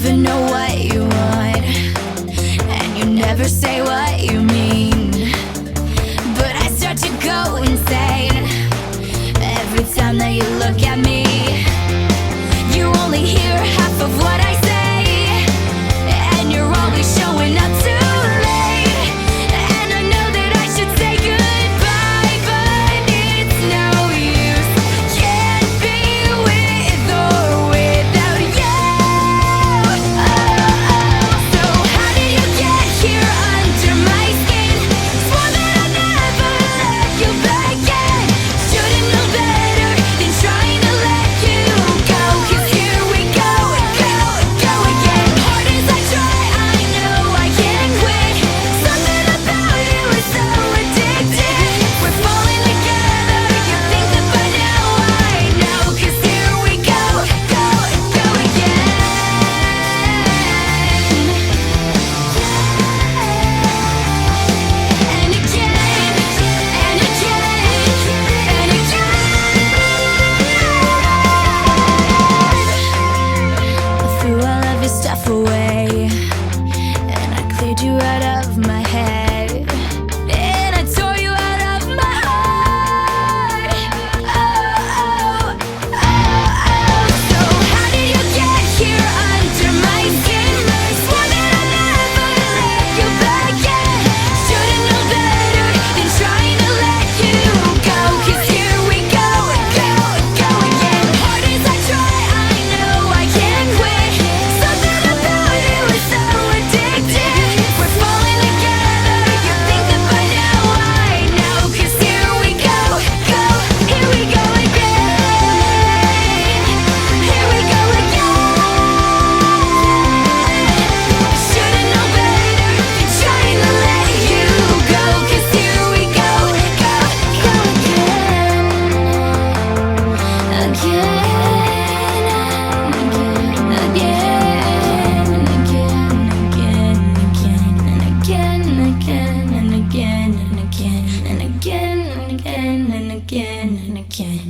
never know what you want, and you never say what you mean. But I start to go insane every time that you look at me. You only hear half of what I say, and you're always showing up too late. And I know that I should say goodbye, but it's no use. Can't be with or without you. So how did you get here under my skin? Swore that I'd never let you back in. Should've known better than trying to let you go. 'Cause here we go, go, go again. Hard as I try, I know I can't quit. Something about you is so addictive. We're falling together, you think that by now I know. 'Cause here we go, go, go again. And again, and again, and again. I threw all of your stuff away, and I cleared you out of my head, and I tore you out of my heart. Oh, oh, oh. So how did you get here under my skin? Swore that I'd never let you back in. Should've known better than trying to let you go. 'Cause here we go, go, go again. Hard as I try, I know I can't quit. Something about you is so addictive. We're falling together, you think that by now I know. 'Cause here we go, go, here we go again. Here we go again. Should've known better than trying to let you go. 'Cause here we go, go, go again. Again and again and again and again and again and again and again and again and again.